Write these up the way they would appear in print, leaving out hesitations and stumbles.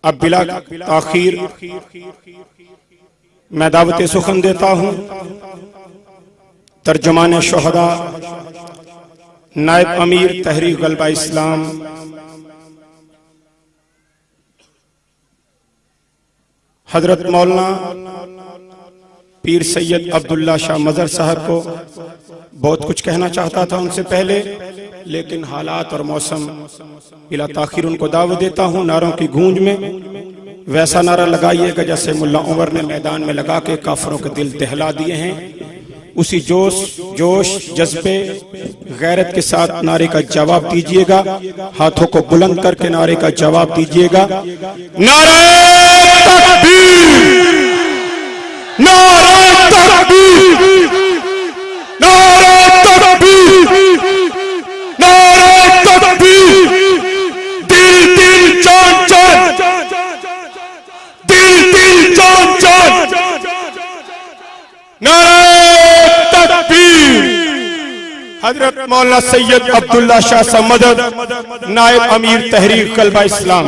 अब बिला ताखीर मैं दावत सुखन देता हूँ तर्जुमान शुहदा नायब अमीर तहरीक गलबा इस्लाम हजरत मौलाना पीर सैयद अब्दुल्ला शाह मजहर साहब को बहुत कुछ कहना चाहता था उनसे पहले, लेकिन हालात और मौसम बिला ताखीर उनको दावत देता हूँ। नारों की गूंज में वैसा नारा लगाइएगा जैसे मुल्ला उमर ने मैदान में लगा के काफरों के दिल दहला दिए हैं। उसी जोश जज्बे गैरत के साथ नारे का जवाब दीजिएगा। हाथों को बुलंद करके नारे का जवाब दीजिएगा। नारे तकबीर, नारे तकबीर, नारे तकबीर, नारे तकबीर। दिल दिल जान जान, दिल दिल जान जान, नारे तकबीर। हजरत मौलाना सैयद अब्दुल्ला शाह साहब मदद नायब अमीर तहरीक गलबा इस्लाम।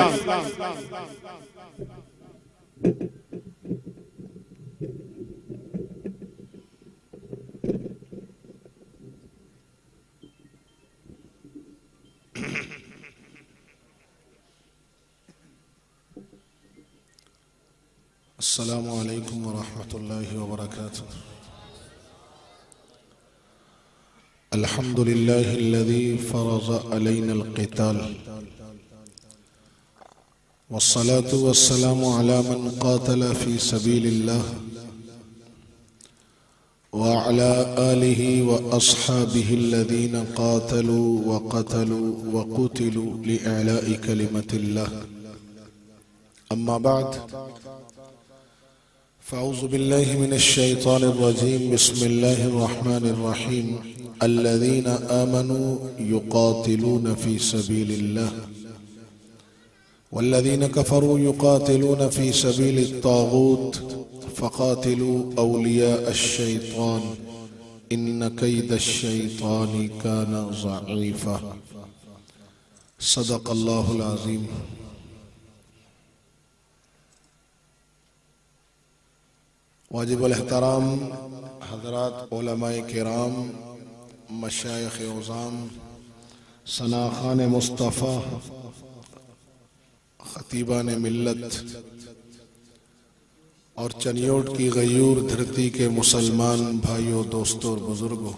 अस्सलामु अलैकुम वरहमतुल्लाहि वबरकातुह। अल्हम्दुलिल्लाहिल्लज़ी फ़रज़ अलैना अल-क़िताल वस्सलातु वस्सलामु अला मन क़ातल फ़ी सबीलिल्लाह व अला आलिहि व अस्हाबिहिल्लज़ीना क़ातलू व क़तलू व क़ुतिलू लिइलाइ कलिमतिल्लाह। अम्मा बाद फ़अऊज़ु बिल्लाहि मिनश्शैतानिर्रजीम। बिस्मिल्लाहिर्रहमानिर्रहीम। अल्लज़ीना आमनू युक़ातिलून फ़ी सबीलिल्लाह वल्लज़ीना कफ़रू युक़ातिलून फ़ी सबीलित ताग़ूत फ़क़ातिलू औलिया अश-शैतान इन्न कैदश-शैतानि कान ज़ईफ़ा। सदक़ल्लाहुल अज़ीम। वाजिबुल एहतराम हज़रात उलमाए किराम, मशाइख़ उज़ाम, सनाख़ान मुस्तफ़ा, ख़तीबान मिल्लत और चनियोट की गयूर धरती के मुसलमान भाइयों, दोस्तों और बुजुर्गों,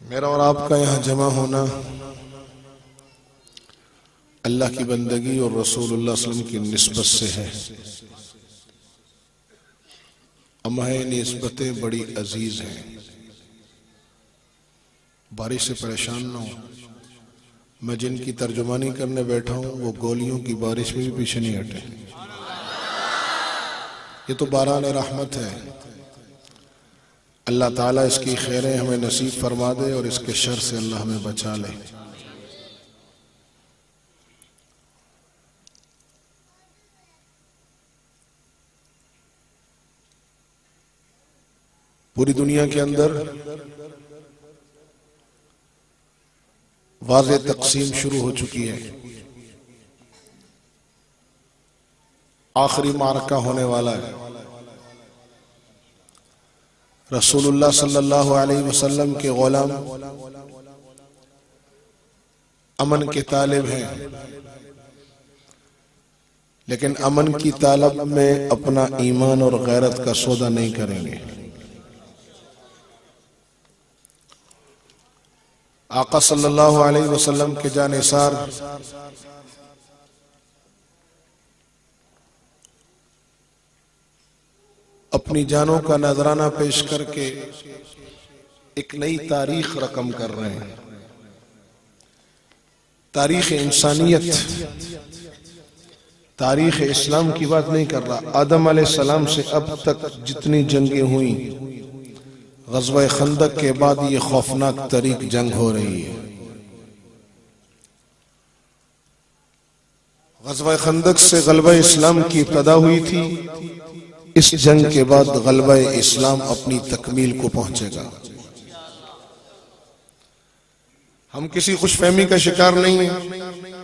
मेरा और आपका यहाँ जमा होना अल्लाह की बंदगी और रसूलुल्लाह सल्लल्लाहु अलैहि वसल्लम की निस्बत से है। हमारी निस्बतें बड़ी अजीज हैं। बारिश से परेशान ना हो। मैं जिनकी तर्जुमानी करने बैठा हूँ वो गोलियों की बारिश में भी पीछे नहीं हटे। ये तो बारान रहमत है। अल्लाह ताला इसकी खैरें हमें नसीब फरमा दे और इसके शर से अल्लाह हमें बचा ले। पूरी दुनिया के अंदर वाज़े तक़सीम शुरू हो चुकी है। आखिरी मारका होने वाला है। रसूलुल्लाह सल्लल्लाहु अलैहि वसल्लम के गुलाम अमन के तालिब हैं, लेकिन अमन की तालब में अपना ईमान और गैरत का सौदा नहीं करेंगे। आका सल्लल्लाहु अलैहि वसल्लम के जानिसार अपनी जानों का नजराना पेश करके एक नई तारीख रकम कर रहे हैं। तारीख इंसानियत, तारीख इस्लाम की बात नहीं कर रहा। आदम अलैहिस्सलाम से अब तक जितनी जंगें हुई, ग़ज़वा खंदक के बाद ये खौफनाक तरीक जंग हो रही है। ग़ज़वा खंदक से ग़लबा इस्लाम की इब्तिदा हुई थी। इस जंग के बाद ग़लबा इस्लाम अपनी तकमील को पहुंचेगा। हम किसी खुशफहमी का शिकार नहीं हैं।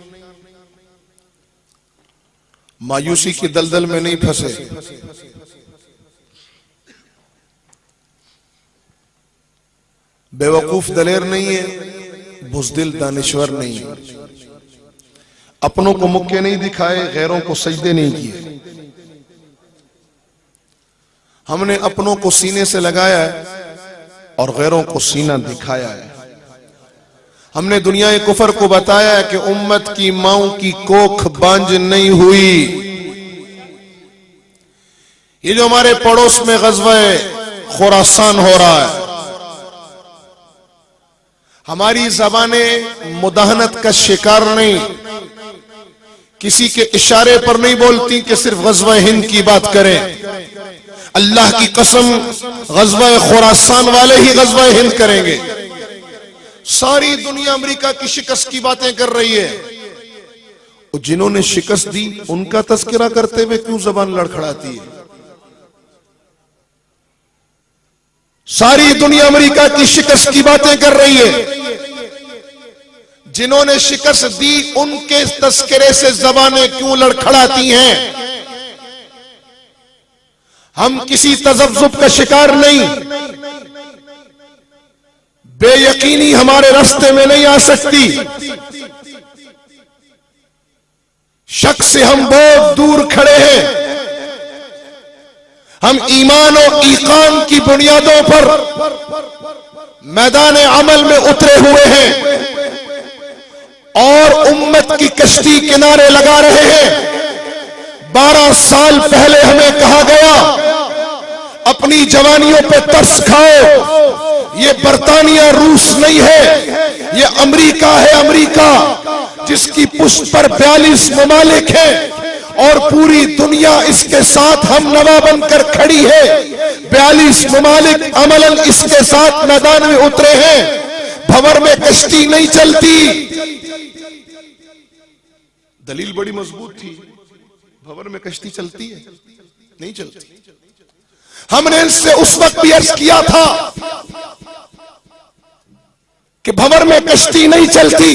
मायूसी की दलदल में नहीं फंसे, बेवकूफ दलेर नहीं है, बुज़दिल दानिश्वर नहीं है, अपनों को मुक्के नहीं दिखाए, गैरों को सजदे नहीं किए। हमने अपनों को सीने से लगाया है और गैरों को सीना दिखाया है। हमने दुनिया कुफर को बताया है कि उम्मत की माओं की कोख बांझ नहीं हुई। ये जो हमारे पड़ोस में ग़ज़वा खुरासान हो रहा है, हमारी ज़बानें मुदाहनत का शिकार नहीं, किसी के इशारे पर नहीं बोलती कि सिर्फ ग़ज़वा हिंद की बात करें। अल्लाह की कसम, ग़ज़वा खुरासान वाले ही ग़ज़वा हिंद करेंगे। सारी दुनिया अमेरिका की शिकस्त की बातें कर रही है, और जिन्होंने शिकस्त दी उनका तज़किरा करते हुए क्यों ज़बान लड़खड़ाती है? सारी दुनिया अमेरिका की शिकस्त की बातें कर रही है, जिन्होंने शिकस्त दी उनके तस्करे से ज़बानें क्यों लड़खड़ाती हैं? हम किसी तज़ब्ज़ुब का शिकार नहीं, बेयकीनी हमारे रास्ते में नहीं आ सकती। शक से हम बहुत दूर खड़े हैं। हम ईमान और ईकान की बुनियादों पर मैदान अमल में उतरे हुए हैं और उम्मत की कश्ती किनारे लगा रहे हैं। 12 साल पहले हमें कहा गया, अपनी जवानियों पे तरस खाओ, ये बरतानिया रूस नहीं है, ये अमेरिका है। अमेरिका जिसकी पुष्ट पर 42 ममालिक हैं और पूरी दुनिया इसके साथ हम नवा बनकर खड़ी है। 42 ममालिक अमलन इसके साथ मैदान में उतरे हैं। भंवर में कश्ती नहीं चलती। दलील बड़ी मजबूत थी, भंवर में कश्ती चलती है? नहीं चलती। हमने इनसे उस वक्त भी अर्ज किया था कि भंवर में कश्ती नहीं चलती।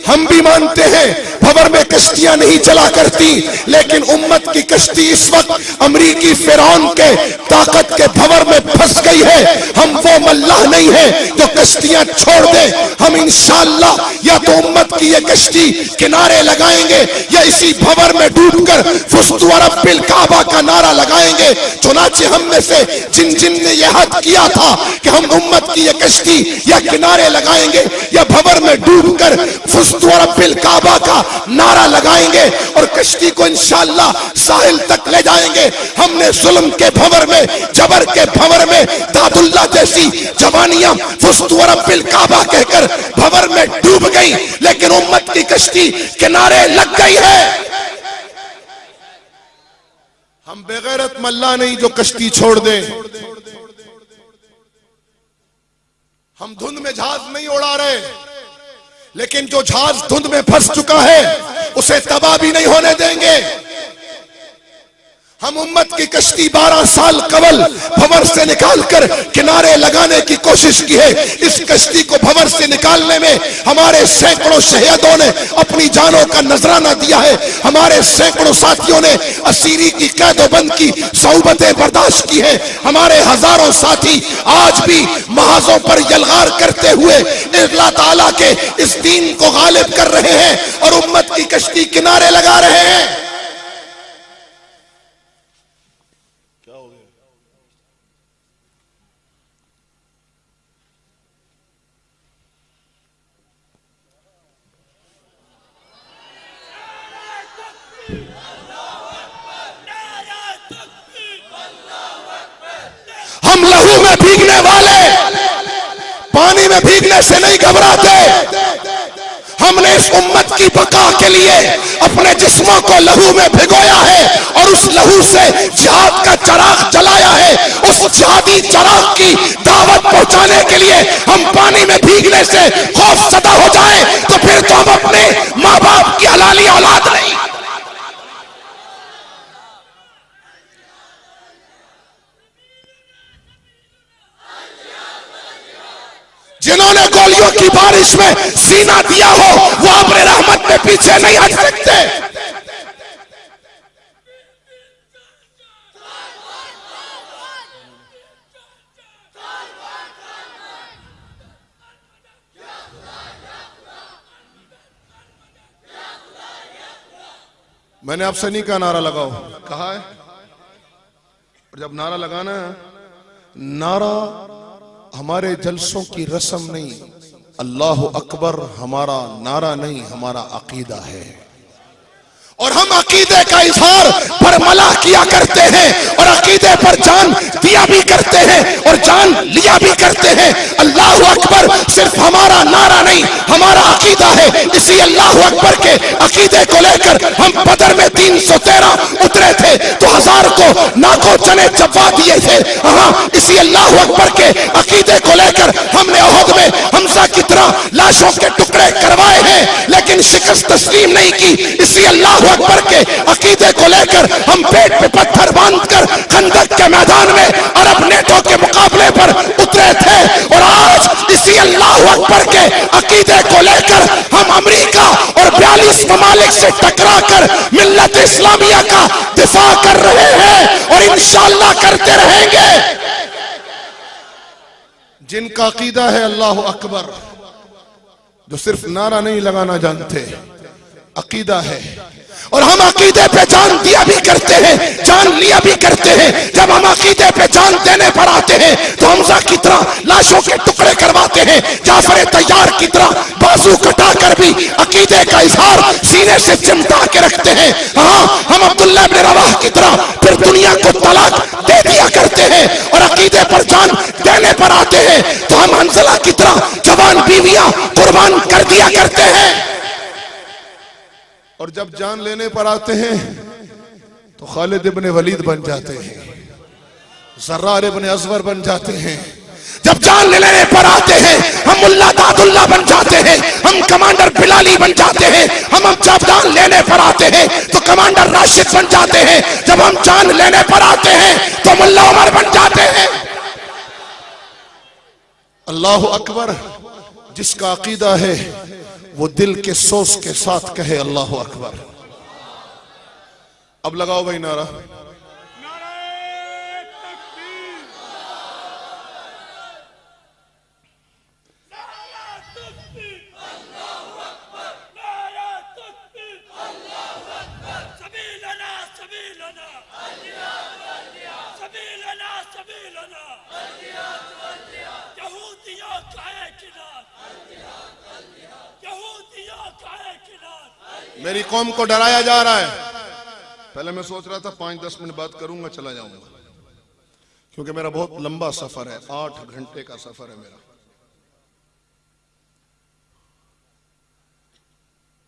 हम भी मानते हैं भंवर में कश्तियां नहीं चला करती, लेकिन उम्मत की कश्ती इस वक्त अमरीकी फिरौन के ताकत के भंवर में फंस गई है। हम वो मल्लाह नहीं है जो कश्तियां छोड़ दे। हम इंशाअल्लाह या तो उम्मत की ये कश्ती किनारे लगाएंगे या इसी भंवर में डूबकर फुस्तु रब्बिल काबा का नारा लगाएंगे। चुनाचे हम में से जिन जिन ने यह हद किया था कि हम उम्मत की ये कश्ती या किनारे लगाएंगे या भंवर में डूबकर फुस्तु रब्बिल काबा का नारा लगाएंगे और कश्ती को इंशाअल्लाह साहिल तक ले जाएंगे। हमने जुल्म के भंवर में, जबर के भंवर में दादुल्ला जैसी जवानियां फुस्तु रब्बिल काबा कहकर भंवर में डूब गई, लेकिन उम्मत की कश्ती किनारे लग गई है। हम बेगैरत मल्ला नहीं जो कश्ती छोड़ दें। हम धुंध में जहाज नहीं उड़ा रहे, लेकिन जो जहाज धुंध में फंस चुका है उसे तबाह भी नहीं होने देंगे। हम उम्मत की कश्ती 12 साल कबल भंवर से निकालकर किनारे लगाने की कोशिश की है। इस कश्ती को भंवर से निकालने में हमारे सैकड़ों शहीदों ने अपनी जानों का नजराना दिया है। हमारे सैकड़ों साथियों ने असीरी की कैदोबंद की सौबतें बर्दाश्त की है। हमारे हजारों साथी आज भी महाजों पर यलगार करते हुए अल्लाह ताला के इस दीन को गालिब कर रहे हैं और उम्मत की कश्ती किनारे लगा रहे हैं। हम लहू में भीगने वाले पानी में भीगने से नहीं घबराते। हमने इस उम्मत की बका के लिए अपने जिस्मों को लहू में भिगोया है और उस लहू से जिहाद का चिराग जलाया है। उस जिहादी चिराग की दावत पहुंचाने के लिए हम पानी में भीगने से खौफ सदा हो जाए तो फिर तो हम अपने माँ बाप की हलाली औलाद नहीं। जिन्होंने गोलियों की बारिश में सीना दिया हो वो अपने रहमत में पीछे नहीं हट सकते। मैंने आपसे नहीं कहा नारा लगाओ, कहा है। और जब नारा लगाना है, नारा हमारे जलसों की रस्म नहीं, अल्लाह अकबर हमारा नारा नहीं, हमारा अकीदा है। और हम अकीदे का इजहार बरमला किया करते हैं और अकीदे पर जान दिया भी करते हैं और जान लिया भी करते हैं। अल्लाह अकबर सिर्फ हमारा नारा नहीं, हमारा अकीदा है। इसी अल्लाह अकबर के अकीदे को लेकर हम बदर में 313 उतरे थे तो 1000 को नाको चने चबा दिए थे। हाँ, इसी अल्लाह अकबर के अकीदे को लेकर हमने ओहद में हमजा की तरह लाशों के टुकड़े करवाए हैं, लेकिन शिकस्त तस्लीम नहीं की। इसी अल्लाह अकबर के अकीदे को लेकर हम पेट पे पत्थर बांधकर खंदक के मैदान में अरब नेटो के मुकाबले पर उतरे थे। और आज इसी अल्लाह अकबर के अकीदे को लेकर हम अमेरिका और 42 ममालिक से टकरा कर मिल्लत इस्लामिया का दिफा कर रहे हैं और इंशाअल्लाह करते रहेंगे। जिनका अकीदा है अल्लाह अकबर, जो सिर्फ नारा नहीं लगाना जानते, अकीदा है। और हम अकीदे पे जान दिया भी करते हैं, जान लिया भी करते हैं। जब हम अकीदे पे जान देने पर आते हैं तो हमजा की तरह लाशों के टुकड़े करवाते हैं, जाफर तैयार की तरह बाजू कटाकर भी अकीदे का इजहार सीने से चिमटा के रखते हैं। हाँ, हम अब्दुल्लाह इब्न रवाह की तरह फिर दुनिया को तलाक दे दिया करते हैं और अकीदे पर जान देने पर आते हैं तो हम हंजला की तरह जवान बीवियां कुर्बान कर दिया करते हैं। और जब जान लेने पर आते हैं तो खालिद इब्न वलीद बन जाते हैं, ज़र्रार इब्न अज़वर बन जाते हैं। जब जान लेने पर आते हैं हम मुल्ला दादुल्ला बन जाते हैं, हम कमांडर बिलाली बन जाते हैं। हम जब जान लेने पर आते हैं तो कमांडर राशिद बन जाते हैं। जब हम जान लेने पर आते हैं तो मुल्ला उमर बन जाते हैं। अल्लाह अकबर, जिसका अकीदा है वो दिल के सोच के साथ कहे अल्लाह अकबर। अब लगाओ भाई नारा। मेरी कौम को डराया जा रहा है। पहले मैं सोच रहा था 5-10 मिनट बात करूंगा, चला जाऊंगा, क्योंकि मेरा बहुत लंबा सफर है, 8 घंटे का सफर है मेरा।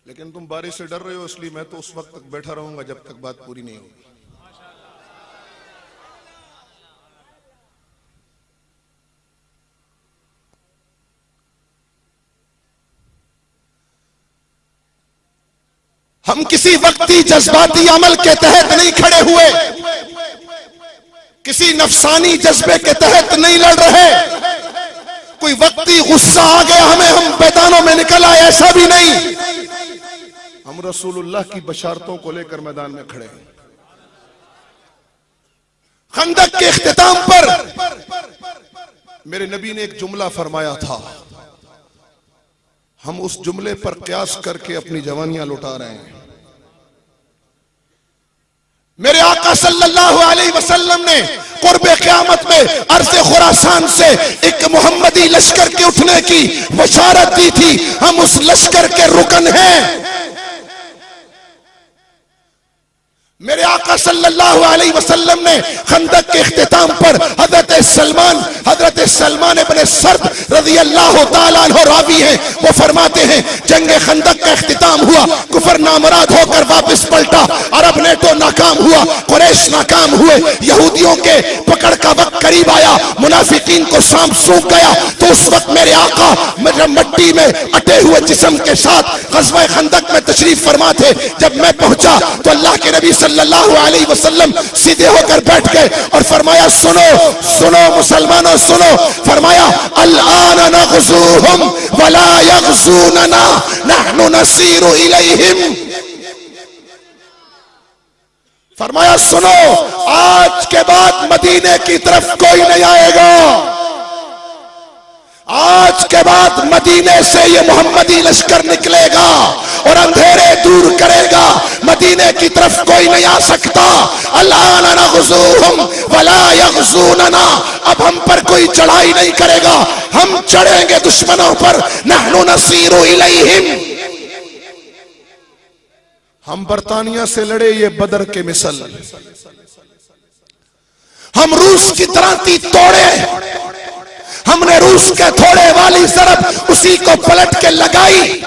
लेकिन तुम बारिश से डर रहे हो, इसलिए मैं तो उस वक्त तक बैठा रहूंगा जब तक बात पूरी नहीं होगी। हम किसी वक्ती जज्बाती अमल के तहत नहीं खड़े हुए, किसी नफसानी जज्बे के तहत नहीं लड़ रहे। कोई वक्ती गुस्सा आ गया हमें, हम मैदानों में निकल आए, ऐसा भी नहीं। हम रसूलुल्लाह की बशारतों को लेकर मैदान में खड़े हैं। खंदक के इख्तिताम पर मेरे नबी ने एक जुमला फरमाया था, हम उस जुमले पर क्यास करके अपनी जवानियां लुटा रहे हैं। मेरे आका सल्लल्लाहु अलैहि वसल्लम ने कुर्बे क़यामत में अर्ज़े खुरासान से एक मोहम्मदी लश्कर के उठने की बशारत दी थी। हम उस लश्कर के रुकन हैं। मेरे आका सल्लल्लाहु अलैहि वसल्लम ने खंदक के इख्तिताम पर हजरत सलमान इब्न सर्द रज़ी अल्लाह ताला अन्हु रावी हैं, वो फरमाते हैं जंगे खंदक का इख्तिताम हुआ, कुफर नामराद होकर वापस पलटा, अरब नेटो नाकाम हुआ, कुरैश नाकाम हुए, यहूदियों के पकड़ का वक्त करीब आया, मुनाफिकीन को सांप सूंघ गया। तो उस वक्त मेरे आका मट्टी में अटे हुए जिस्म के साथ ग़ज़वा खंदक में तशरीफ फरमा थे। जब मैं पहुंचा तो अल्लाह के नबी सल्लल्लाहु अलैहि वसल्लम सीधे होकर बैठ गए और फरमाया, सुनो सुनो मुसलमानों सुनो। फरमाया, अल-आन नग़ज़ूहुम वला यग़ज़ूनना नहनु नसीरु इलैहिम। फरमाया, सुनो, आज के बाद मदीने की तरफ कोई नहीं आएगा। आज के बाद मदीने से ये मोहम्मदी लश्कर निकलेगा और अंधेरे दूर करेगा। मदीने की तरफ कोई नहीं आ सकता। अल्लाह नग़ज़ूहुम वला यग़ज़ूनना, अब हम पर कोई चढ़ाई नहीं करेगा, हम चढ़ेंगे दुश्मनों पर। नहनु नसीरु इलैहिम, हम बरतानिया से लड़े ये बदर के मिसल, हम रूस की क्रांति तोड़े, हमने रूस के थोड़े वाली ज़रब उसी को पलट के लगाई,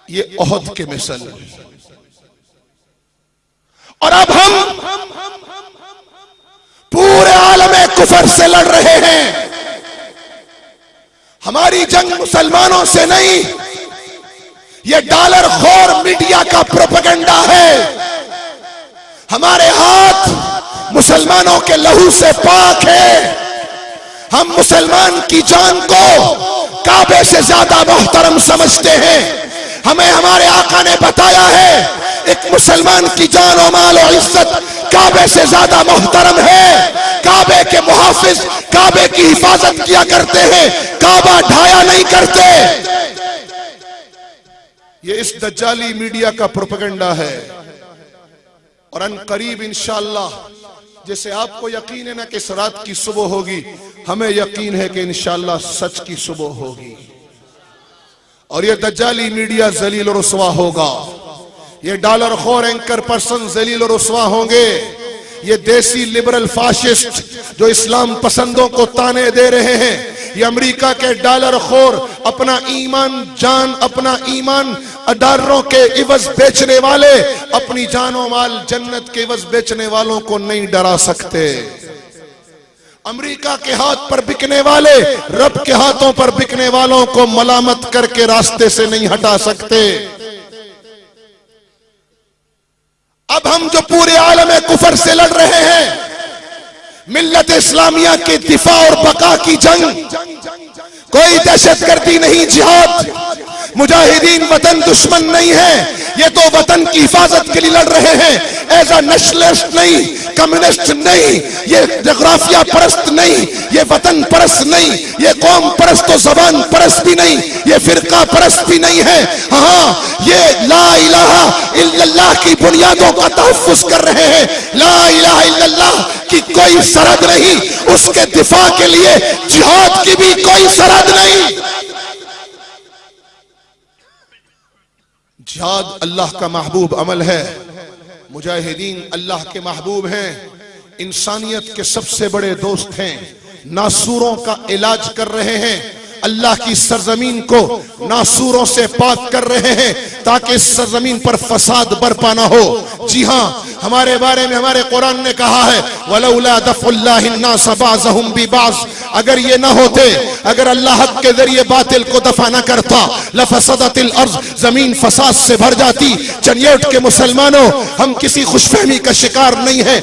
ये ओहद के मिसल। और अब हम पूरे आलमे कुफर से लड़ रहे हैं। हमारी जंग मुसलमानों से नहीं, ये डॉलर खोर मीडिया का प्रोपेगेंडा है। हमारे हाथ मुसलमानों के लहू से पाक है। हम मुसलमान की जान को काबे से ज्यादा मोहतरम समझते हैं। हमें हमारे आका ने बताया है, एक मुसलमान की जान और माल और इज्जत काबे से ज्यादा मोहतरम है। काबे के मुहाफिज काबे की हिफाजत किया करते हैं, काबा ढाया नहीं करते। ये इस दज्जाली मीडिया का प्रोपेगेंडा है। और अनकरीब इंशाअल्लाह, जैसे आपको यकीन है ना कि इस रात की सुबह होगी, हमें यकीन है कि इंशाअल्लाह सच की सुबह होगी। और ये दज्जाली मीडिया जलील और रुसवा होगा। ये डॉलर खोर एंकर पर्सन जलील और रुसवा होंगे। ये देसी लिबरल फाशिस्ट जो इस्लाम पसंदों को ताने दे रहे हैं, ये अमेरिका के डॉलर खोर अपना ईमान जान, अपना ईमान डॉलरों के इवज बेचने वाले, अपनी जानो माल जन्नत के इवज बेचने वालों को नहीं डरा सकते। अमेरिका के हाथ पर बिकने वाले रब के हाथों पर बिकने वालों को मलामत करके रास्ते से नहीं हटा सकते। अब हम जो पूरे आलम कुफर से लड़ रहे हैं, मिल्लत इस्लामिया के दिफा और बका की जंग, कोई दहशतगर्दी नहीं, जिहाद, मुजाहिदीन वतन दुश्मन नहीं है। ये तो वतन की हिफाजत के लिए लड़ रहे हैं। एज अ नेशनलिस्ट नहीं, कम्युनिस्ट नहीं, ये जोग्राफिया परस्त नहीं, ये वतन परस्त नहीं, ये कौम परस्त तो जबान परस्त भी नहीं, ये फिरका परस्त भी नहीं है। हाँ, ये ला इलाहा इल्लल्लाह की बुनियादों का तहफ्फुज कर रहे हैं। ला इलाहा इल्लल्लाह की कोई सरहद नहीं, उसके दिफा के लिए जिहाद की भी कोई सरहद नहीं। जिहाद अल्लाह का महबूब अमल है। मुजाहिदीन अल्लाह के महबूब हैं, इंसानियत के सबसे बड़े दोस्त हैं। नासूरों का इलाज कर रहे हैं, अल्लाह की सरजमीन को नासूरों से पाक कर रहे हैं ताकि इस सरजमीन पर फसाद बरपा ना हो। जी हाँ, हमारे बारे में हमारे कुरान ने कहा है, वलौला दफ़ुल्लाहि अन्नास बाज़हुम बिबाज़, अगर ये ना होते, अगर अल्लाह हक के जरिए बातिल को दफा न करता, लफसदतिल अर्ज़, जमीन फसाद से भर जाती। चनियोट के मुसलमानों, हम किसी खुशफहमी का शिकार नहीं है।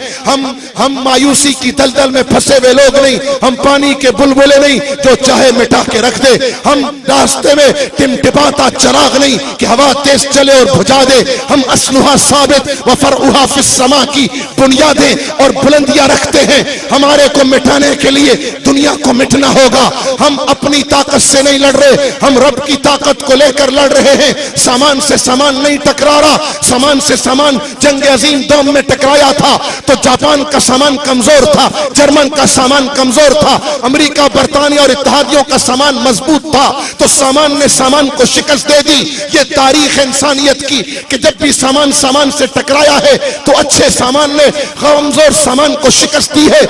हम मायूसी की दलदल में फंसे हुए लोग नहीं, हम पानी के बुलबुले नहीं जो चाहे मिटा के रख दे। हम रास्ते में टिमटिमाता चराग नहीं कि हवा तेज चले और बुझा दे। हम अस्लुहा साबित व फरउहा फिस समा की बुनियादें और बुलंदियां रखते हैं। हमारे को मिटाने के लिए दुनिया को मिटना होगा। हम अपनी ताकत से नहीं लड़ रहे, हम रब की ताकत को लेकर लड़ रहे हैं। सामान से सामान नहीं टकरा रहा। सामान से सामान जंग अजीम दोम में टकराया था तो जापान का सामान कमजोर था, जर्मन का सामान कमजोर था, अमेरिका, बरतानिया और इत्तेहादियों का सामान मजबूत था, तो सामान ने सामान को शिकस्त दे दी। ये तारीख इंसानियत की कि जब भी सामान सामान से टकराया है तो अच्छे सामान ने कमजोर सामान को शिकस्त दी है।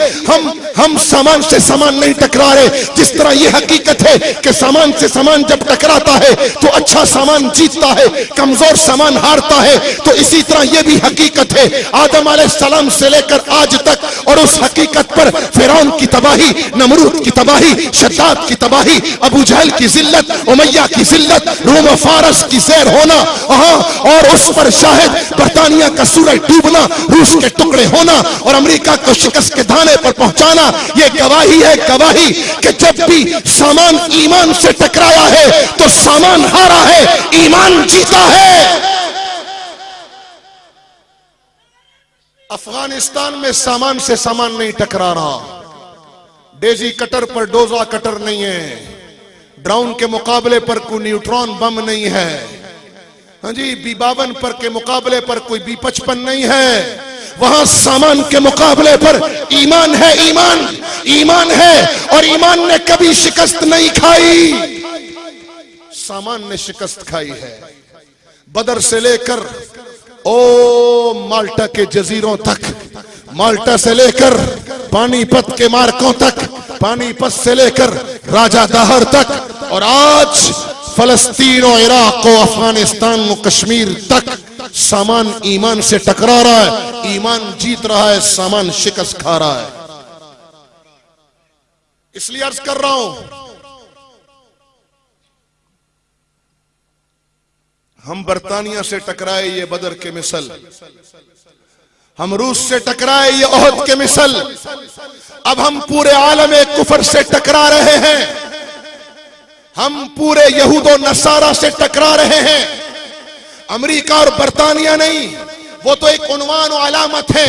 हम सामान से सामान नहीं टकरा रहे। जिस तरह ये हकीकत है कि सामान से सामान जब टकराता है तो अच्छा सामान जीतता है, कमजोर सामान हारता है, तो इसी तरह ये भी हकीकत है आदम अलैहिस्सलाम से लेकर आज तक। और उस हकीकत पर फिरौन की तबाही, नमरूद की तबाही, शद्दाद की तबाही, अबू जहल की जिल्लत, उमैया की जिल्लत, रोम और फारस की ज़ेर होना, और उस पर शाहिद बरतानिया का सूरज डूबना, रूस के टुकड़े होना और अमेरिका को शिकस्त के धाने पर पहुंचाना, ये गवाही है, गवाही कि जब भी सामान ईमान से टकराया है तो सामान हारा है, ईमान जीता है। अफगानिस्तान में सामान से सामान नहीं टकरा रहा, डेजी कटर पर डोजा कटर नहीं है, ड्रोन के मुकाबले पर कोई न्यूट्रॉन बम नहीं है, हाँ जी, B-52 पर के मुकाबले पर कोई B-55 नहीं है। वहां सामान के मुकाबले पर ईमान है, ईमान है, और ईमान ने कभी शिकस्त नहीं खाई, सामान ने शिकस्त खाई है। बदर से लेकर माल्टा के जजीरों तक, माल्टा से लेकर पानीपत के मार्कों तक, पानीपत से लेकर राजा दाहर तक, और आज फलस्तीन और इराक और अफगानिस्तान और कश्मीर तक सामान ईमान से टकरा रहा है, ईमान जीत रहा है, सामान शिकस्त खा रहा है। इसलिए अर्ज कर रहा हूं, हम बरतानिया से टकराए ये बदर के मिसल, हम रूस से टकराए ये ओहद के मिसल, अब हम पूरे आलम कुफर से टकरा रहे हैं, हम पूरे यहूदो नसारा से टकरा रहे हैं। अमेरिका और बरतानिया नहीं, वो तो एक उन्वान और अलामत है।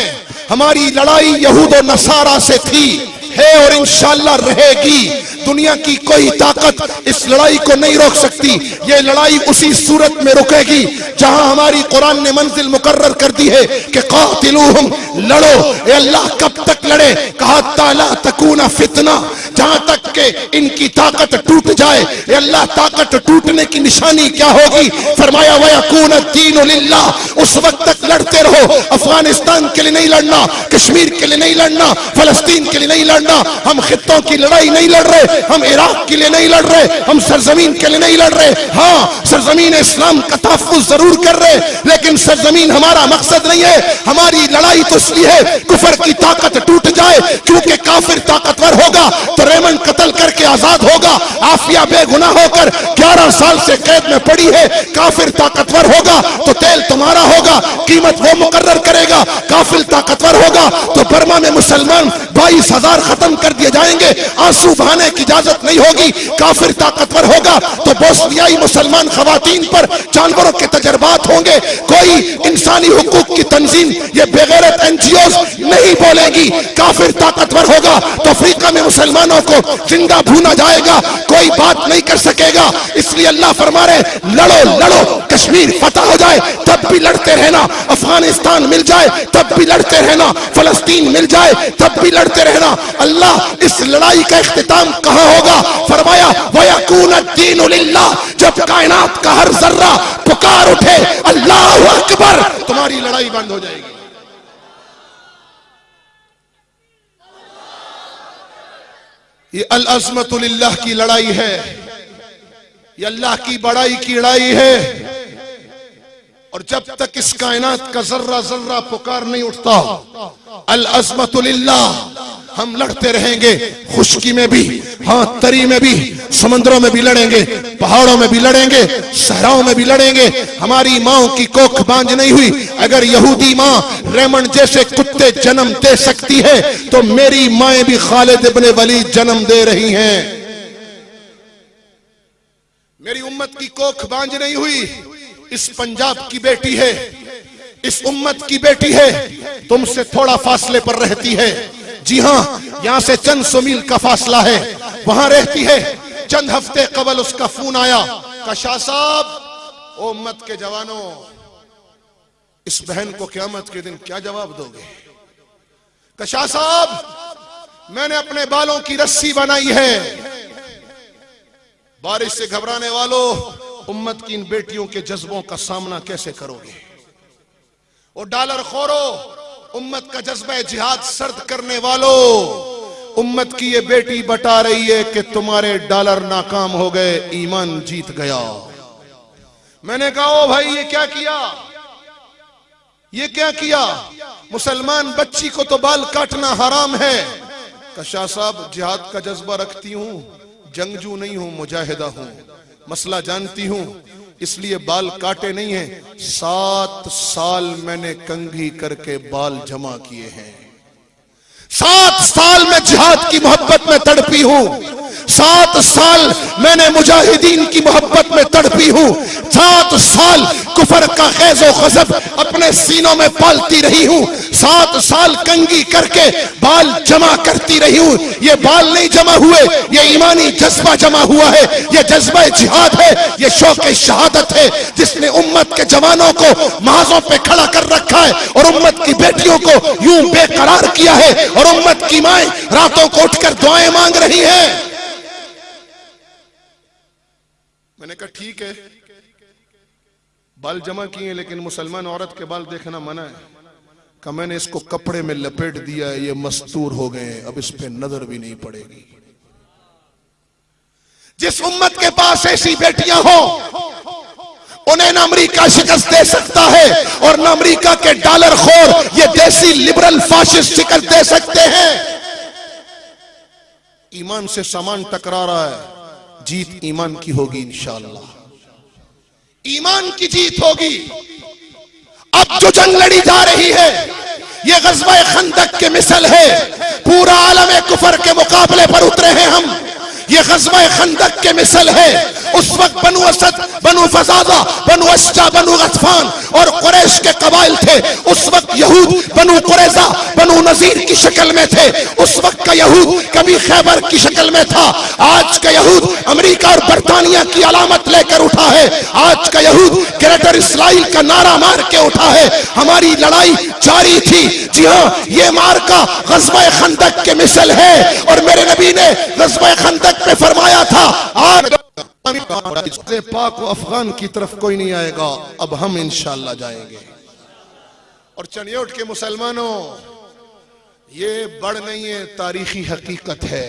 हमारी लड़ाई यहूदो नसारा से थी, है और इंशाअल्लाह रहेगी। दुनिया की कोई ताकत इस लड़ाई को नहीं रोक सकती। ये लड़ाई उसी सूरत में रुकेगी जहां हमारी कुरान ने मंजिल मुकर्रर कर दी है कि कातिलूहुम, लड़ो। ए अल्लाह कब तक लड़े? कहा ताला तकूना फितना, जहां तक के इनकी ताकत टूट जाए। ए अल्लाह ताकत टूटने की निशानी क्या होगी? फरमाया वयकून दीनु लिल्लाह, उस वक्त तक लड़ते रहो। अफगानिस्तान के लिए नहीं लड़ना, कश्मीर के लिए नहीं लड़ना, फलस्तीन के लिए नहीं लड़ना। हम खित्तों की लड़ाई नहीं लड़ रहे, हम इराक के लिए नहीं लड़ रहे, हम सरजमीन के लिए नहीं लड़ रहे। हाँ, सरजमीन इस्लाम का तहफ्फुज़ जरूर कर रहे, लेकिन सरजमीन हमारा मकसद नहीं है। हमारी लड़ाई तो इसलिए है कुफर की ताकत टूट जाए, क्योंकि काफिर ताकतवर होगा तो रेमंड कत्ल करके आजाद होगा। आफिया बेगुनाह होकर 11 साल से कैद में पड़ी है। काफिर ताकतवर होगा तो तेल तुम्हारा होगा, कीमत वो मुकर्रर करेगा। काफिर ताकतवर होगा तो बर्मा में मुसलमान 22,000 खत्म कर दिए जाएंगे, आंसू बहाने की इजाजत नहीं होगी। काफिर ताकतवर होगा तो बोस्नियाई मुसलमान खवातीन पर जानवरों के तजर्बात होंगे। कोई इंसानी हुकूक की तंजीम, ये बेगैरत NGOs नहीं बोलेगी। काफिर ताकतवर होगा तो अफ्रीका में मुसलमानों को जिंदा भूना जाएगा, कोई बात नहीं कर सकेगा। इसलिए अल्लाह फरमा रहे लड़ो लड़ो, कश्मीर फतह हो जाए तब भी लड़ते रहना, अफगानिस्तान मिल जाए तब भी लड़ते रहना, फलस्तीन मिल जाए तब भी लड़ते रहना। अल्लाह इस लड़ाई का इख्तिताम कहां होगा? फरमाया वयकून दीनु लिल्लाह, जब कायनात का हर जर्रा पुकार उठे अल्लाहु अकबर, तुम्हारी लड़ाई बंद हो जाएगी। ये अल अज़मतु लिल्लाह की लड़ाई है, ये अल्लाह की बड़ाई की लड़ाई है। और जब तक इस कायनात का जर्रा जर्रा पुकार नहीं उठता, अल अज़मतु लिल्लाह, हम लड़ते रहेंगे। खुश्की में भी, हाँ तरी में भी, समुद्रों में भी लड़ेंगे, पहाड़ों में भी लड़ेंगे, सहराओं में भी लड़ेंगे। हमारी माओ की कोख बांझ नहीं हुई। अगर यहूदी माँ रेमंड जैसे कुत्ते जन्म दे सकती है तो मेरी माएं भी खालिद इब्ने वलीद जन्म दे रही हैं। मेरी उम्मत की कोख बांझ नहीं हुई। इस पंजाब की बेटी है, इस उम्मत की बेटी है, तुमसे थोड़ा फासले पर रहती है। जी हाँ, यहां से चंद सौ मील का फासला है, वहां रहती है। चंद हफ्ते कबल उसका फोन आया, कहा शाह साहब, ओ उम्मत के जवानों, इस बहन को क़यामत के दिन क्या जवाब दोगे? कहा शाह साहब, मैंने अपने बालों की रस्सी बनाई है। बारिश से घबराने वालों, उम्मत की इन बेटियों के जज्बों का सामना कैसे करोगे? और डॉलर खोरो, उम्मत का जज्बा जिहाद सर्द करने वालों, उम्मत की ये बेटी बता रही है कि तुम्हारे डॉलर नाकाम हो गए, ईमान जीत गया। मैंने कहा ओ भाई, ये क्या किया, ये क्या किया? मुसलमान बच्ची को तो बाल काटना हराम है। कशा साहब, जिहाद का जज्बा रखती हूं, जंगजू नहीं हूं, मुजाहिदा हूं, मसला जानती हूं, इसलिए बाल काटे नहीं हैं। 7 साल मैंने कंघी करके बाल जमा किए हैं। 7 साल में जिहाद की मोहब्बत में तड़पी हूं। 7 साल मैंने मुजाहिदीन की मोहब्बत में तड़पी हूं, 7 साल कुफर का गैज़ो गज़ब अपने सीनों में पालती रही हूं, 7 साल कंघी करके बाल जमा करती रही हूं। ये बाल नहीं जमा हुए, ये ईमानी जज्बा जमा हुआ है, ये जज्बा जिहाद है, ये शौक शहादत है जिसने उम्मत के जवानों को महाजों पे खड़ा कर रखा है और उम्मत की बेटियों को यूं बेकरार किया है और उम्मत की माएं रातों को उठकर दुआएं मांग रही हैं। मैंने कहा ठीक है, बाल जमा किए लेकिन मुसलमान औरत के बाल देखना मना है। कहा मैंने इसको कपड़े में लपेट दिया है, ये मस्तूर हो गए, अब इस पे नजर भी नहीं पड़ेगी। जिस उम्मत के पास ऐसी बेटियां हो उन्हें न अमेरिका शिकस्त दे सकता है और न अमेरिका के डॉलर खोर ये देसी लिबरल फाशिस्ट शिकस्त दे सकते हैं। ईमान से सामान टकरा रहा है, जीत ईमान की होगी इंशाअल्लाह, ईमान की जीत होगी। अब जो जंग लड़ी जा रही है ये गज़वा खंदक के मिसल है, पूरा आलम कुफर के मुकाबले पर उतरे हैं हम। ये गज़वा खंदक के मिसल है। उस वक्त बनु असद, बनु फज़ाज़ा, बनु अश्जा, बनु गतफान और कुरैश के कबाइल थे। उस वक्त यहूद बनु कुरैज़ा, बनु नज़ीर की शक्ल में थे। उस वक्त का यहूद कभी खैबर की शक्ल में था। आज का यहूद अमेरिका और बरतानिया की अलामत लेकर उठा है। आज का यहूद ग्रेटर इस्राइल का नारा मार के उठा है। हमारी लड़ाई जारी थी। जी हाँ, ये मार्का गज़वा खंदक के मिसल है और मेरे नबी ने गज़वा खंदक पे फरमाया था आज पाक व अफगान की तरफ कोई नहीं आएगा, अब हम इंशाअल्लाह जाएंगे। और चनियोट के मुसलमानों, ये बड़ नहीं है, तारीखी हकीकत है,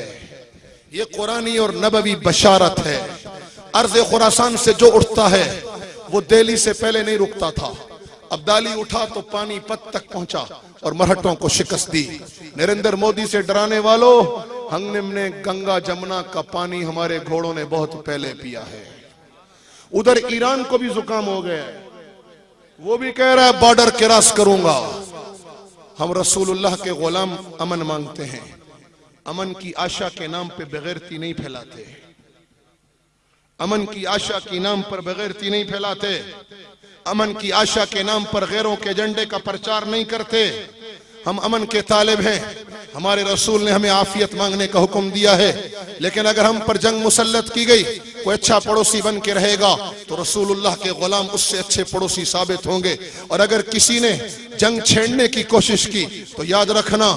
ये कुरानी और नबवी बशारत है। अर्ज़ खुरासान से जो उठता है वो दिल्ली से पहले नहीं रुकता था। अब्दाली उठा तो पानीपत तक पहुंचा और मराठों को शिकस्त दी। नरेंद्र मोदी से डराने वालों, हमने गंगा जमुना का पानी हमारे घोड़ों ने बहुत पहले पिया है। उधर ईरान को भी जुकाम हो गया है, वो भी कह रहा है बॉर्डर क्रॉस करूंगा। हम रसूलुल्लाह के गुलाम अमन मांगते हैं, अमन की आशा के नाम पे बेगैरती नहीं फैलाते, अमन की आशा के नाम पर बेगैरती नहीं फैलाते, अमन की आशा के नाम पर गैरों के एजेंडे का प्रचार नहीं करते। हम अमन के तालिब हैं। हमारे रसूल ने हमें आफियत मांगने का हुक्म दिया है, लेकिन अगर हम पर जंग मुसल्लत की गई, कोई अच्छा पड़ोसी बन के रहेगा तो रसूलुल्लाह के गुलाम उससे अच्छे पड़ोसी साबित होंगे। और अगर किसी ने जंग छेड़ने की कोशिश की तो याद रखना,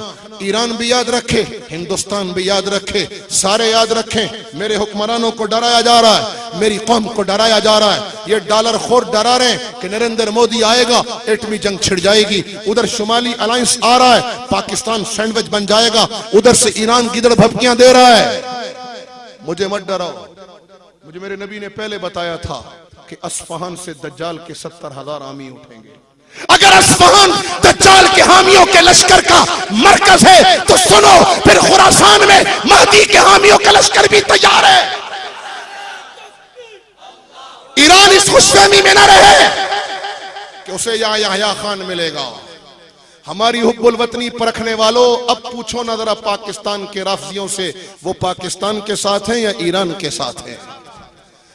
ईरान भी याद रखे, हिंदुस्तान भी याद रखे, सारे याद रखें। मेरे हुक्मरानों को डराया जा रहा है, मेरी कौम को डराया जा रहा है। ये डॉलर खोर डरा रहे हैं कि नरेंद्र मोदी आएगा एटमी जंग छिड़ जाएगी। उधर शुमाली अलायंस आ रहा है, पाकिस्तान सैंडविच बन जाएगा। उधर से ईरान गिदड़ भपकियां दे रहा है। मुझे मत डराओ, मुझे मेरे नबी ने पहले बताया था कि अस्फहान से दज्जाल के 70,000 आमी उठेंगे। अगर अस्फहान दज्जाल के हामियों के लश्कर का मरकज है तो सुनो, फिर खुरासान में महदी के हामियों का लश्कर भी तैयार है। ईरान इस खुशफहमी में न रहे कि उसे याह्या खान मिलेगा। हमारी हुब्बुल वतनी परखने वालों, अब पूछो ना जरा पाकिस्तान के राफजियों से, वो पाकिस्तान के साथ हैं या ईरान के साथ हैं?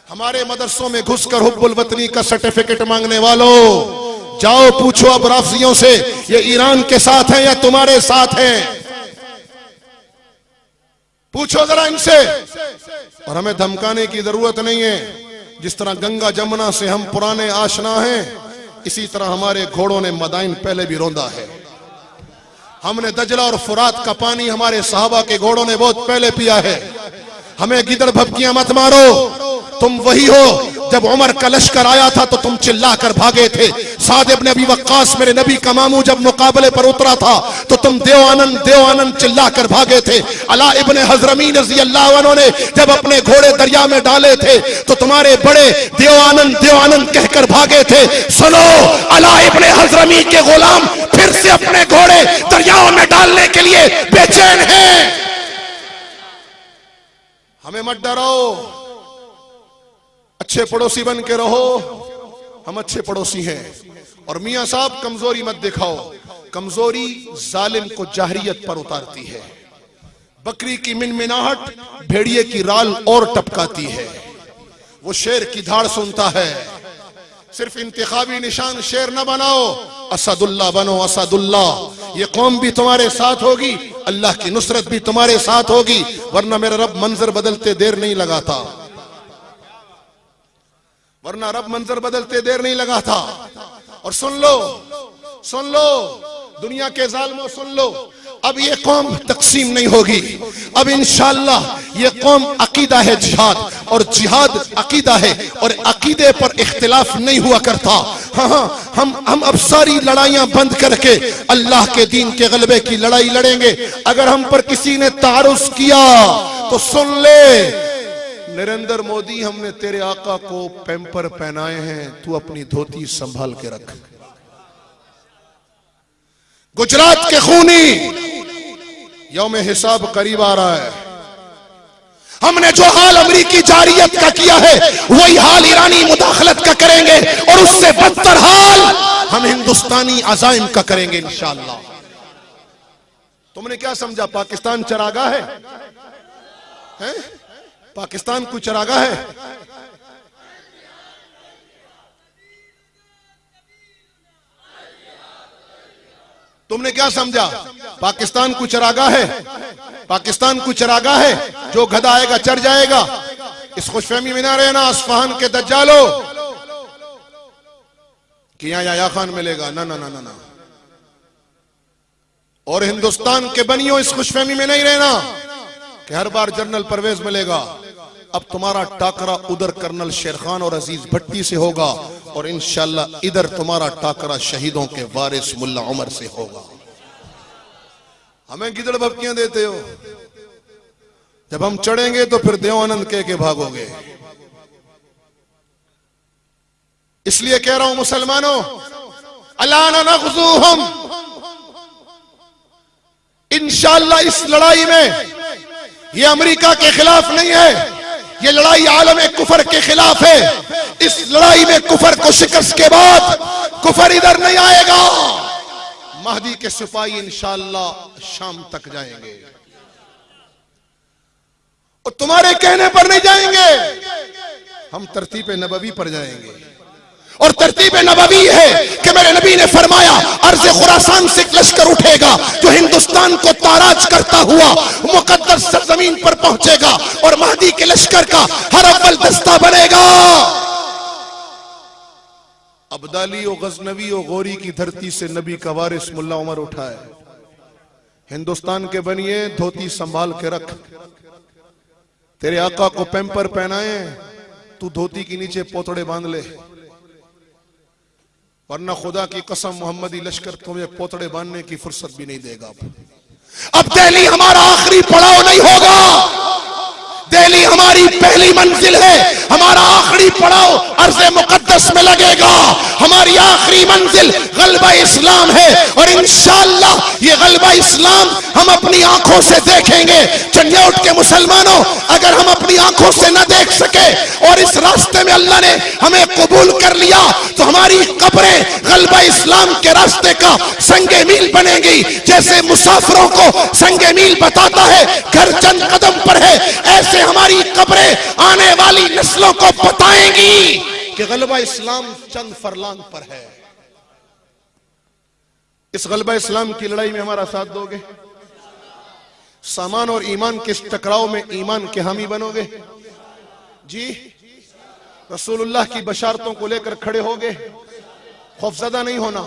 हमारे मदरसों में घुसकर हुब्बुल वतनी का सर्टिफिकेट मांगने वालों, जाओ पूछो अब राफजियों से, ये ईरान के साथ हैं या तुम्हारे साथ हैं? पूछो जरा इनसे। और हमें धमकाने की जरूरत नहीं है। जिस तरह गंगा जमुना से हम पुराने आशना हैं, इसी तरह हमारे घोड़ों ने मदाइन पहले भी रौंदा है। हमने दजला और फुरात का पानी हमारे सहाबा के घोड़ों ने बहुत पहले पिया है। हमें गिदड़ भपकियां मत मारो। तुम वही हो, जब उमर का लश्कर आया था तो तुम चिल्ला कर भागे थे। साद इब्न अबी वक्कास मेरे नबी का मामू जब मुकाबले पर उतरा था तो तुम देव आनंद चिल्ला कर भागे थे। अला इब्न हज़रमी रज़ी अल्लाह अन्हु ने जब अपने घोड़े दरिया में डाले थे तो तुम्हारे बड़े देव आनंद कहकर भागे थे। सुनो, अला इब्न हज़रमी के गुलाम फिर से अपने घोड़े दरियाओं में डालने के लिए बेचैन हैं। हमें मत डराओ, अच्छे पड़ोसी बन के रहो। हम अच्छे पड़ोसी हैं। और मियां साहब कमजोरी मत दिखाओ, कमजोरी जालिम को जाहरियत पर उतारती है। बकरी की मिनमिनाहट भेड़िए की राल और टपकाती है, वो शेर की धाड़ सुनता है। सिर्फ इंतखाबी निशान शेर न बनाओ, असदुल्ला बनो, असदुल्ला। ये कौम भी तुम्हारे साथ होगी, अल्लाह की नुसरत भी तुम्हारे साथ होगी, वरना मेरा रब मंजर बदलते देर नहीं लगाता, वरना रब मंजर बदलते देर नहीं लगाता। और सुन लो दुनिया के जालिमों, सुन लो, अब ये कौम तकसीम नहीं होगी। अब इंशाअल्लाह ये कौम अकीदा है जिहाद, और जिहाद अकीदा है, और अकीदे पर इख्तिलाफ नहीं हुआ करता। हाँ, हम अब सारी लड़ाइयां बंद करके अल्लाह के दीन के गलबे की लड़ाई लड़ेंगे। अगर हम पर किसी ने तारुस किया तो सुन ले, नरेंद्र मोदी, हमने तेरे आका को पैम्पर पहनाए हैं, तू अपनी धोती संभाल के रख। गुजरात के खूनी, यौम हिसाब करीब आ रहा है। हमने जो हाल अमरीकी जारियत का किया है, वही हाल ईरानी मुदाखलत का करेंगे, और उससे बदतर हाल हम हिंदुस्तानी अजाइम का करेंगे इंशाअल्लाह। तुमने क्या समझा पाकिस्तान चरागाह है? पाकिस्तान कोई चरागाह है? तुमने क्या समझा पाकिस्तान को चरागाह है? पाकिस्तान को चरागाह है, जो गधा आएगा चढ़ जाएगा। इस खुशफहमी में ना रहना अस्फहान के दज्जालो कि यहां याया खान मिलेगा, ना ना ना ना ना। और हिंदुस्तान के बनियों, इस खुशफहमी में नहीं रहना कि हर बार जनरल परवेज मिलेगा। अब तुम्हारा टाकरा उधर कर्नल शेर खान और अजीज भट्टी से होगा, और इंशाअल्लाह इधर तुम्हारा टाकरा शहीदों के वारिस मुल्ला उमर से होगा। हमें गिदड़ भपकियां देते हो, जब हम चढ़ेंगे तो फिर देव आनंद कह के भागोगे। इसलिए कह रहा हूं मुसलमानों, अला नग़ज़ूहुम, इंशाअल्लाह इस लड़ाई में ये अमेरिका के खिलाफ नहीं है, ये लड़ाई आलम कुफर के खिलाफ है। इस लड़ाई में कुफर को शिकस्त के बाद कुफर इधर नहीं आएगा। महदी के सिपाही इंशाअल्लाह शाम तक जाएंगे, और तुम्हारे कहने पर नहीं जाएंगे, हम तरतीब नबवी पर जाएंगे। और तरतीब नबवी है कि मेरे नबी ने फरमाया, अर्ज़ खुरासान से लश्कर उठेगा जो हिंदुस्तान को ताराज करता हुआ मुकद्दस सरजमीन पर पहुंचेगा, और महदी के लश्कर का हर अव्वल दस्ता बनेगा। अब्दाली और गजनवी और गौरी की धरती से नबी का वारिस मुल्ला उमर उठा है। हिंदुस्तान के बनिए, धोती संभाल के रख। तेरे आका को पैम्पर पहनाए, तू धोती के नीचे पोतड़े बांध ले, वरना खुदा की कसम मोहम्मदी लश्कर तुम्हें पोतड़े बांधने की फुर्सत भी नहीं देगा। अब दिल्ली हमारा आखिरी पड़ाव नहीं होगा, दिल्ली हमारी पहली मंजिल है। हमारा आखिरी पड़ाव अर्ज़े मुकद्दस में लगेगा। हमारी आखिरी मंजिल गलबा इस्लाम है, और इंशाअल्लाह ये गलबा इस्लाम हम अपनी आंखों से देखेंगे। चंडियोट के मुसलमानों, अगर हम अपनी आंखों से न देख सके और इस रास्ते में अल्लाह ने हमें कबूल कर लिया, तो हमारी कब्रें गलबा इस्लाम के रास्ते का संगे मील बनेगी। जैसे मुसाफिरों को संगे मील बताता है घर चंद कदम पर है, ऐसे हमारी कब्रें आने वाली नस्लों को बताएंगी कि गलबा इस्लाम चंद फरलांग पर है। इस गलबा इस्लाम की लड़ाई में हमारा साथ दोगे? सामान और ईमान के इस टकराव में ईमान के हामी बनोगे? जी, रसूलुल्लाह की बशारतों को लेकर खड़े होगे? खौफजदा नहीं होना,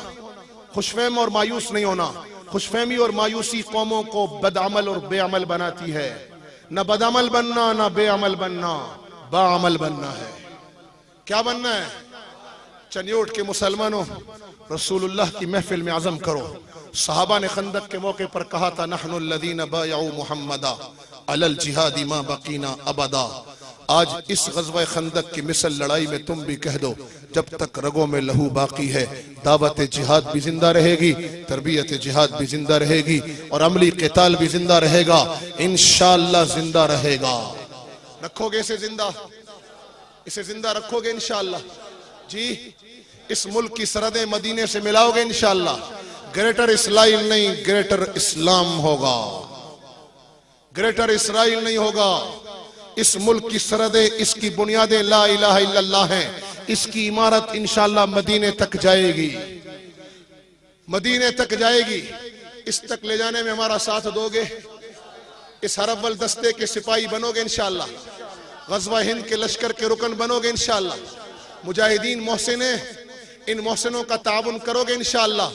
खुशफहम और मायूस नहीं होना। खुशफहमी और मायूसी कौमों को बदअमल और बेअमल बनाती है। न बदअमल बनना, न बेअमल बनना, बाअमल बनना है। क्या बनना है? चनियोट के मुसलमानों, रसूलुल्लाह की महफिल में आज़म करो। सहाबा ने खंदक के मौके पर कहा था, नहनुल लदीना बायउ मुहम्मदा अलल जिहादी मा बकीना अबदा। आज इस ग़ज़वा खंदक की मिसल लड़ाई में तुम भी कह दो, जब तक रगों में लहू बाकी है दावत जिहाद भी जिंदा रहेगी, तरबियत जिहाद भी जिंदा रहेगी, और अमली क़िताल भी जिंदा रहेगा। इंशाअल्लाह जिंदा रहेगा। रखोगे इसे जिंदा? इसे जिंदा रखोगे इंशाअल्लाह? जी, इस मुल्क की सरहदें मदीने से मिलाओगे इंशाअल्लाह। ग्रेटर इस्राइल नहीं, ग्रेटर इस्लाम होगा। ग्रेटर इसराइल नहीं होगा। इस मुल्क की सरहदें, इसकी बुनियादें ला इलाहा इल्लल्लाह हैं। इसकी इमारत इंशाअल्लाह मदीने तक जाएगी, मदीने तक जाएगी। इस तक ले जाने में हमारा साथ दोगे? इस हरबल दस्ते के सिपाही बनोगे इंशाअल्लाह? गज़वा हिंद के लश्कर के रुकन बनोगे इंशाअल्लाह? मुजाहिदीन मोहसिने, इन मोहसिनों का ताउन करोगे इंशाअल्लाह?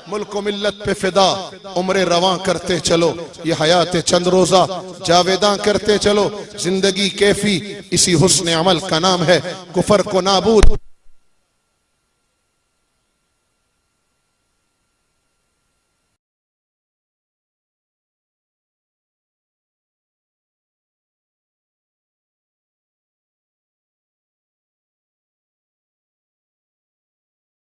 मुल्क व मिल्लत पे फिदा उम्र रवां करते चलो, ये हयात चंद रोजा जावेदा करते चलो। जिंदगी कैफी इसी हुस्न अमल का नाम है, कुफर को नाबूद